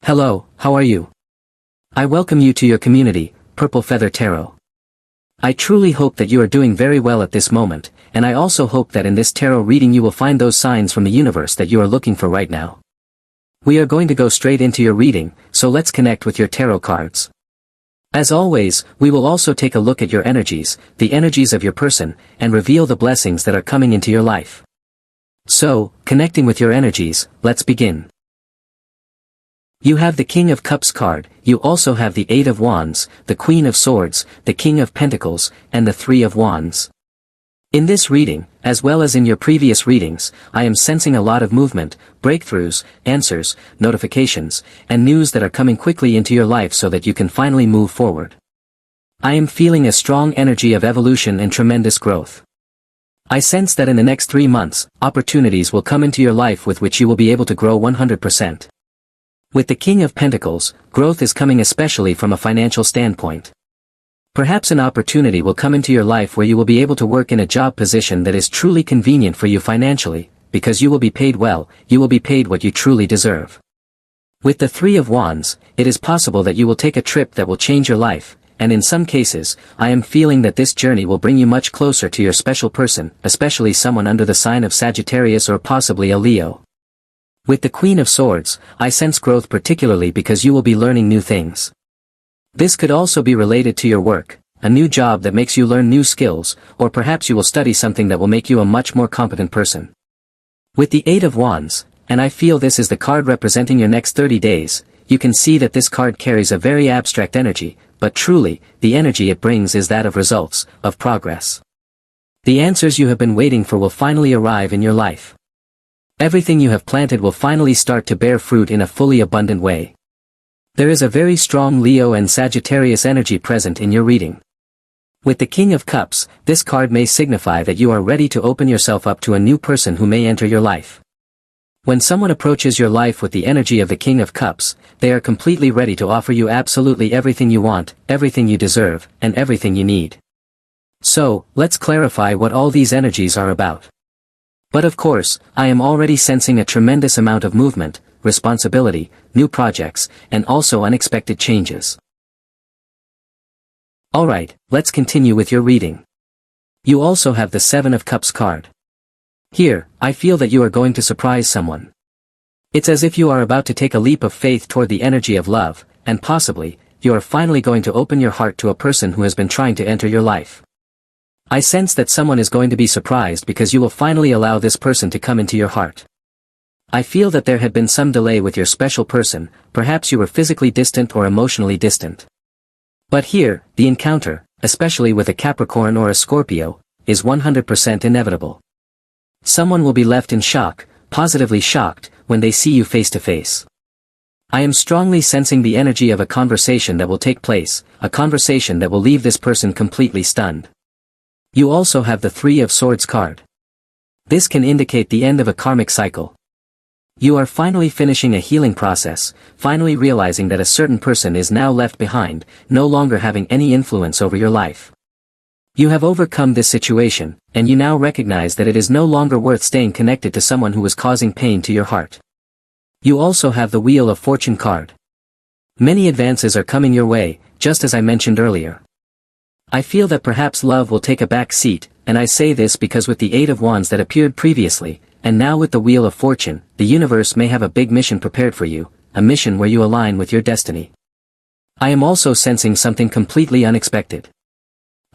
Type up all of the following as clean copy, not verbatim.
Hello, how are you? I welcome you to your community, Purple Feather Tarot. I truly hope that you are doing very well at this moment, and I also hope that in this tarot reading you will find those signs from the universe that you are looking for right now. We are going to go straight into your reading, so let's connect with your tarot cards. As always, we will also take a look at your energies, the energies of your person, and reveal the blessings that are coming into your life. So, connecting with your energies, let's begin. You have the King of Cups card, you also have the Eight of Wands, the Queen of Swords, the King of Pentacles, and the Three of Wands. In this reading, as well as in your previous readings, I am sensing a lot of movement, breakthroughs, answers, notifications, and news that are coming quickly into your life so that you can finally move forward. I am feeling a strong energy of evolution and tremendous growth. I sense that in the next 3 months, opportunities will come into your life with which you will be able to grow 100%. With the King of Pentacles, growth is coming especially from a financial standpoint. Perhaps an opportunity will come into your life where you will be able to work in a job position that is truly convenient for you financially, because you will be paid well, you will be paid what you truly deserve. With the Three of Wands, it is possible that you will take a trip that will change your life, and in some cases, I am feeling that this journey will bring you much closer to your special person, especially someone under the sign of Sagittarius or possibly a Leo. With the Queen of Swords, I sense growth particularly because you will be learning new things. This could also be related to your work, a new job that makes you learn new skills, or perhaps you will study something that will make you a much more competent person. With the Eight of Wands, and I feel this is the card representing your next 30 days, you can see that this card carries a very abstract energy, but truly, the energy it brings is that of results, of progress. The answers you have been waiting for will finally arrive in your life. Everything you have planted will finally start to bear fruit in a fully abundant way. There is a very strong Leo and Sagittarius energy present in your reading. With the King of Cups, this card may signify that you are ready to open yourself up to a new person who may enter your life. When someone approaches your life with the energy of the King of Cups, they are completely ready to offer you absolutely everything you want, everything you deserve, and everything you need. So, let's clarify what all these energies are about. But of course, I am already sensing a tremendous amount of movement, responsibility, new projects, and also unexpected changes. Alright, let's continue with your reading. You also have the Seven of Cups card. Here, I feel that you are going to surprise someone. It's as if you are about to take a leap of faith toward the energy of love, and possibly, you are finally going to open your heart to a person who has been trying to enter your life. I sense that someone is going to be surprised because you will finally allow this person to come into your heart. I feel that there had been some delay with your special person, perhaps you were physically distant or emotionally distant. But here, the encounter, especially with a Capricorn or a Scorpio, is 100% inevitable. Someone will be left in shock, positively shocked, when they see you face to face. I am strongly sensing the energy of a conversation that will take place, a conversation that will leave this person completely stunned. You also have the Three of Swords card. This can indicate the end of a karmic cycle. You are finally finishing a healing process, finally realizing that a certain person is now left behind, no longer having any influence over your life. You have overcome this situation, and you now recognize that it is no longer worth staying connected to someone who is causing pain to your heart. You also have the Wheel of Fortune card. Many advances are coming your way, just as I mentioned earlier. I feel that perhaps love will take a back seat, and I say this because with the Eight of Wands that appeared previously, and now with the Wheel of Fortune, the universe may have a big mission prepared for you, a mission where you align with your destiny. I am also sensing something completely unexpected.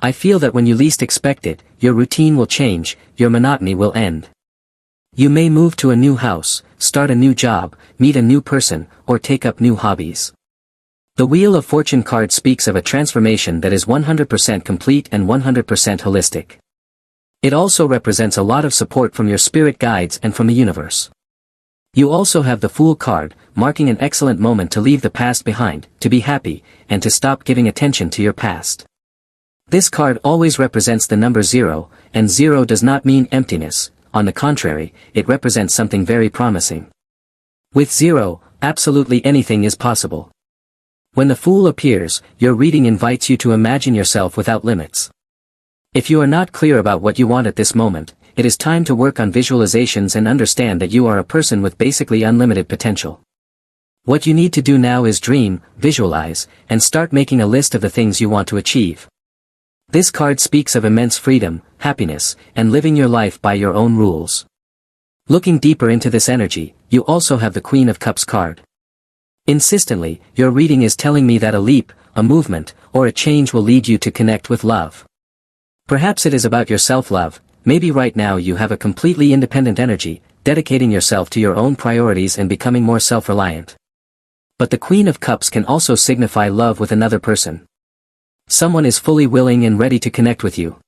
I feel that when you least expect it, your routine will change, your monotony will end. You may move to a new house, start a new job, meet a new person, or take up new hobbies. The Wheel of Fortune card speaks of a transformation that is 100% complete and 100% holistic. It also represents a lot of support from your spirit guides and from the universe. You also have the Fool card, marking an excellent moment to leave the past behind, to be happy, and to stop giving attention to your past. This card always represents the number 0, and 0 does not mean emptiness, on the contrary, it represents something very promising. With 0, absolutely anything is possible. When the Fool appears, your reading invites you to imagine yourself without limits. If you are not clear about what you want at this moment, it is time to work on visualizations and understand that you are a person with basically unlimited potential. What you need to do now is dream, visualize, and start making a list of the things you want to achieve. This card speaks of immense freedom, happiness, and living your life by your own rules. Looking deeper into this energy, you also have the Queen of Cups card. Insistently, your reading is telling me that a leap, a movement, or a change will lead you to connect with love. Perhaps it is about your self-love. Maybe right now you have a completely independent energy, dedicating yourself to your own priorities and becoming more self-reliant. But the Queen of Cups can also signify love with another person. Someone is fully willing and ready to connect with you.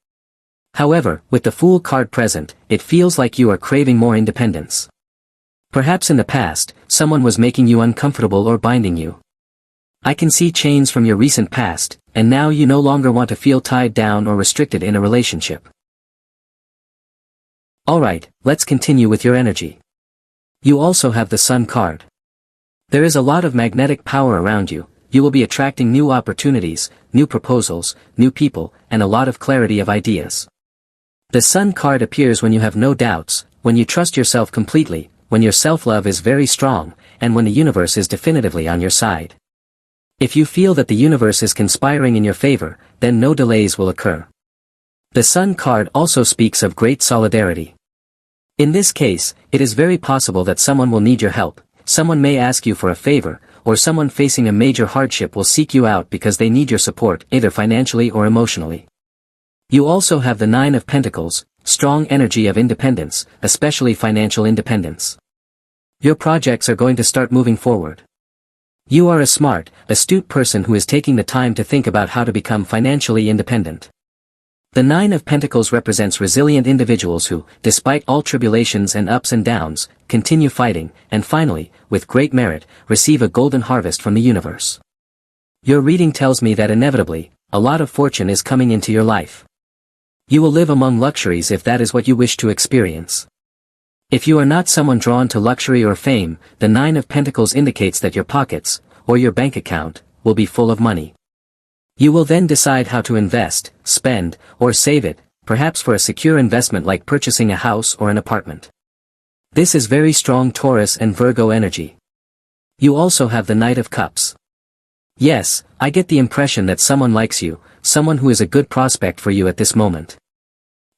However, with the Fool card present, it feels like you are craving more independence. Perhaps in the past, someone was making you uncomfortable or binding you. I can see chains from your recent past, and now you no longer want to feel tied down or restricted in a relationship. Alright, let's continue with your energy. You also have the Sun card. There is a lot of magnetic power around you. You will be attracting new opportunities, new proposals, new people, and a lot of clarity of ideas. The Sun card appears when you have no doubts, when you trust yourself completely, when your self-love is very strong, and when the universe is definitively on your side. If you feel that the universe is conspiring in your favor, then no delays will occur. The Sun card also speaks of great solidarity. In this case, it is very possible that someone will need your help, someone may ask you for a favor, or someone facing a major hardship will seek you out because they need your support, either financially or emotionally. You also have the Nine of Pentacles, strong energy of independence, especially financial independence. Your projects are going to start moving forward. You are a smart, astute person who is taking the time to think about how to become financially independent. The Nine of Pentacles represents resilient individuals who, despite all tribulations and ups and downs, continue fighting, and finally, with great merit, receive a golden harvest from the universe. Your reading tells me that inevitably, a lot of fortune is coming into your life. You will live among luxuries if that is what you wish to experience. If you are not someone drawn to luxury or fame, the Nine of Pentacles indicates that your pockets, or your bank account, will be full of money. You will then decide how to invest, spend, or save it, perhaps for a secure investment like purchasing a house or an apartment. This is very strong Taurus and Virgo energy. You also have the Knight of Cups. Yes, I get the impression that someone likes you, someone who is a good prospect for you at this moment.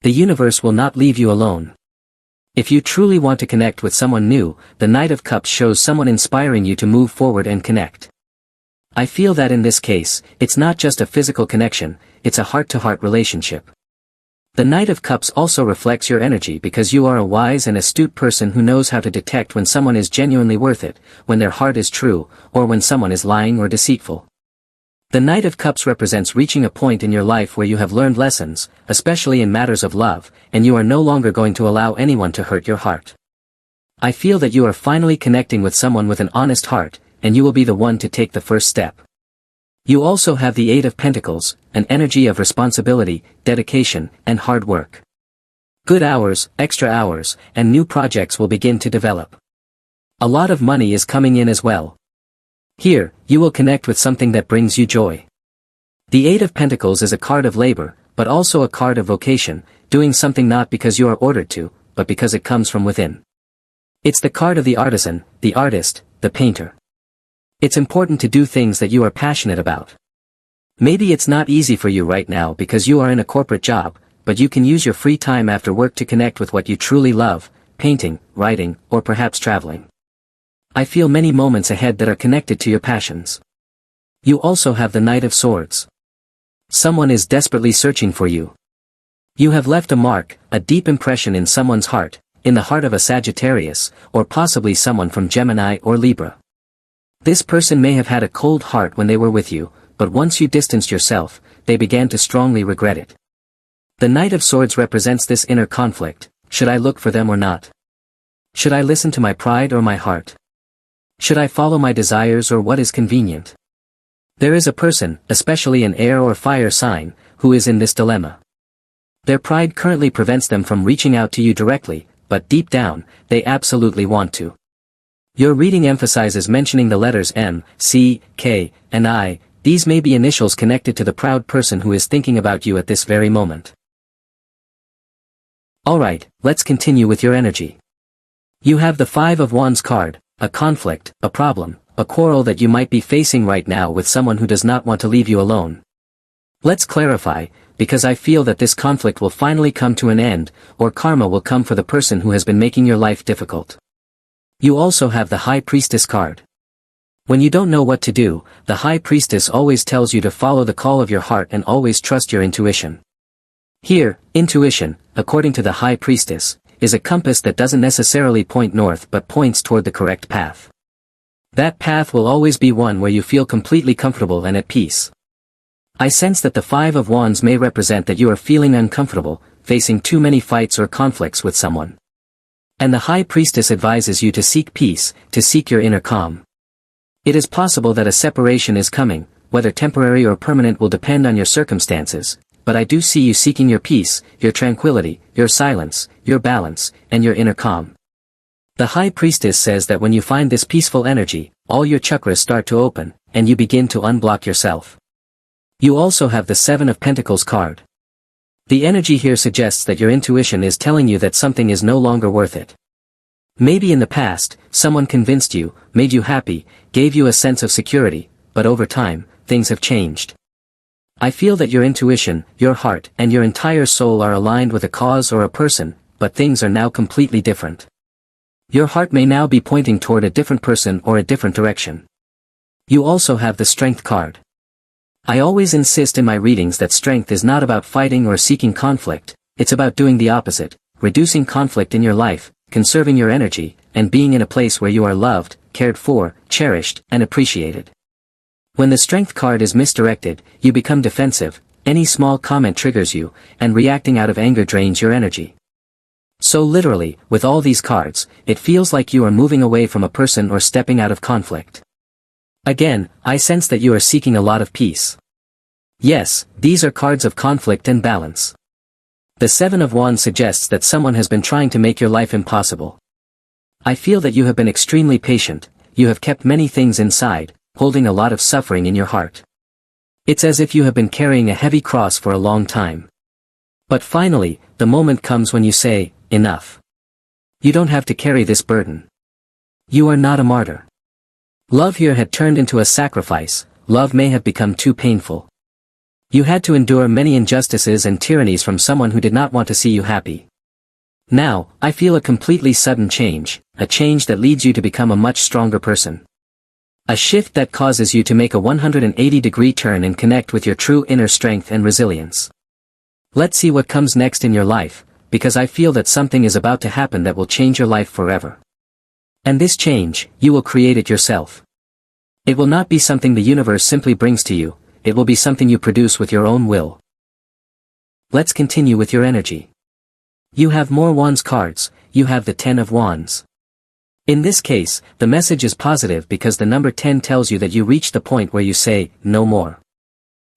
The universe will not leave you alone. If you truly want to connect with someone new, the Knight of Cups shows someone inspiring you to move forward and connect. I feel that in this case, it's not just a physical connection, it's a heart-to-heart relationship. The Knight of Cups also reflects your energy because you are a wise and astute person who knows how to detect when someone is genuinely worth it, when their heart is true, or when someone is lying or deceitful. The Knight of Cups represents reaching a point in your life where you have learned lessons, especially in matters of love, and you are no longer going to allow anyone to hurt your heart. I feel that you are finally connecting with someone with an honest heart, and you will be the one to take the first step. You also have the Eight of Pentacles, an energy of responsibility, dedication, and hard work. Good hours, extra hours, and new projects will begin to develop. A lot of money is coming in as well. Here, you will connect with something that brings you joy. The Eight of Pentacles is a card of labor, but also a card of vocation, doing something not because you are ordered to, but because it comes from within. It's the card of the artisan, the artist, the painter. It's important to do things that you are passionate about. Maybe it's not easy for you right now because you are in a corporate job, but you can use your free time after work to connect with what you truly love, painting, writing, or perhaps traveling. I feel many moments ahead that are connected to your passions. You also have the Knight of Swords. Someone is desperately searching for you. You have left a mark, a deep impression in someone's heart, in the heart of a Sagittarius, or possibly someone from Gemini or Libra. This person may have had a cold heart when they were with you, but once you distanced yourself, they began to strongly regret it. The Knight of Swords represents this inner conflict. Should I look for them or not? Should I listen to my pride or my heart? Should I follow my desires or what is convenient? There is a person, especially an air or fire sign, who is in this dilemma. Their pride currently prevents them from reaching out to you directly, but deep down, they absolutely want to. Your reading emphasizes mentioning the letters M, C, K, and I. These may be initials connected to the proud person who is thinking about you at this very moment. Alright, let's continue with your energy. You have the Five of Wands card, a conflict, a problem, a quarrel that you might be facing right now with someone who does not want to leave you alone. Let's clarify, because I feel that this conflict will finally come to an end, or karma will come for the person who has been making your life difficult. You also have the High Priestess card. When you don't know what to do, the High Priestess always tells you to follow the call of your heart and always trust your intuition. Here, intuition, according to the High Priestess, is a compass that doesn't necessarily point north but points toward the correct path. That path will always be one where you feel completely comfortable and at peace. I sense that the Five of Wands may represent that you are feeling uncomfortable, facing too many fights or conflicts with someone. And the High Priestess advises you to seek peace, to seek your inner calm. It is possible that a separation is coming, whether temporary or permanent will depend on your circumstances, but I do see you seeking your peace, your tranquility, your silence, your balance, and your inner calm. The High Priestess says that when you find this peaceful energy, all your chakras start to open, and you begin to unblock yourself. You also have the Seven of Pentacles card. The energy here suggests that your intuition is telling you that something is no longer worth it. Maybe in the past, someone convinced you, made you happy, gave you a sense of security, but over time, things have changed. I feel that your intuition, your heart, and your entire soul are aligned with a cause or a person, but things are now completely different. Your heart may now be pointing toward a different person or a different direction. You also have the Strength card. I always insist in my readings that strength is not about fighting or seeking conflict, it's about doing the opposite, reducing conflict in your life, conserving your energy, and being in a place where you are loved, cared for, cherished, and appreciated. When the Strength card is misdirected, you become defensive, any small comment triggers you, and reacting out of anger drains your energy. So literally, with all these cards, it feels like you are moving away from a person or stepping out of conflict. Again, I sense that you are seeking a lot of peace. Yes, these are cards of conflict and balance. The Seven of Wands suggests that someone has been trying to make your life impossible. I feel that you have been extremely patient, you have kept many things inside, holding a lot of suffering in your heart. It's as if you have been carrying a heavy cross for a long time. But finally, the moment comes when you say, enough. You don't have to carry this burden. You are not a martyr. Love here had turned into a sacrifice, love may have become too painful. You had to endure many injustices and tyrannies from someone who did not want to see you happy. Now, I feel a completely sudden change, a change that leads you to become a much stronger person. A shift that causes you to make a 180-degree turn and connect with your true inner strength and resilience. Let's see what comes next in your life, because I feel that something is about to happen that will change your life forever. And this change, you will create it yourself. It will not be something the universe simply brings to you, it will be something you produce with your own will. Let's continue with your energy. You have more Wands cards, you have the 10 of Wands. In this case, the message is positive because the number 10 tells you that you reach the point where you say, no more.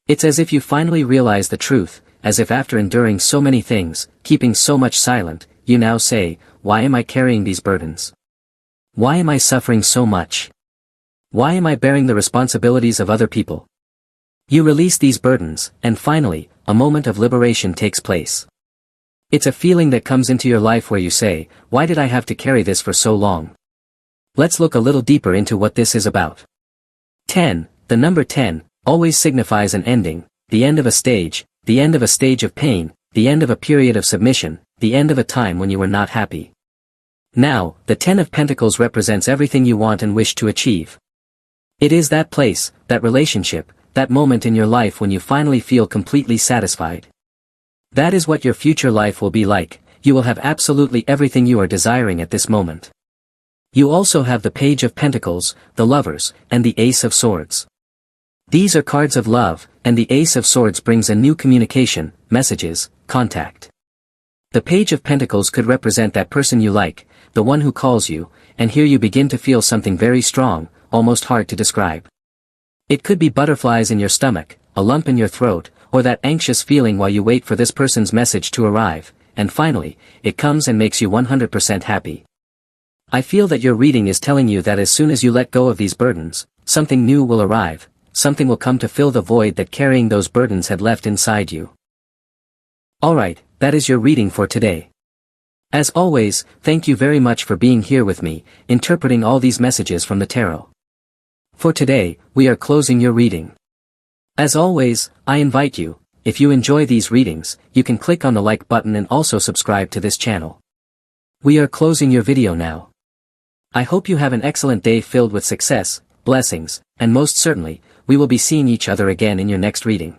It's as if you finally realize the truth, as if after enduring so many things, keeping so much silent, you now say, why am I carrying these burdens? Why am I suffering so much? Why am I bearing the responsibilities of other people? You release these burdens, and finally, a moment of liberation takes place. It's a feeling that comes into your life where you say, why did I have to carry this for so long? Let's look a little deeper into what this is about. 10, the number 10, always signifies an ending, the end of a stage of pain, the end of a period of submission, the end of a time when you were not happy. Now, the 10 of Pentacles represents everything you want and wish to achieve. It is that place, that relationship, that moment in your life when you finally feel completely satisfied. That is what your future life will be like, you will have absolutely everything you are desiring at this moment. You also have the Page of Pentacles, the Lovers, and the Ace of Swords. These are cards of love, and the Ace of Swords brings a new communication, messages, contact. The Page of Pentacles could represent that person you like, the one who calls you, and here you begin to feel something very strong, almost hard to describe. It could be butterflies in your stomach, a lump in your throat, or that anxious feeling while you wait for this person's message to arrive, and finally, it comes and makes you 100% happy. I feel that your reading is telling you that as soon as you let go of these burdens, something new will arrive, something will come to fill the void that carrying those burdens had left inside you. Alright, that is your reading for today. As always, thank you very much for being here with me, interpreting all these messages from the tarot. For today, we are closing your reading. As always, I invite you, if you enjoy these readings, you can click on the like button and also subscribe to this channel. We are closing your video now. I hope you have an excellent day filled with success, blessings, and most certainly, we will be seeing each other again in your next reading.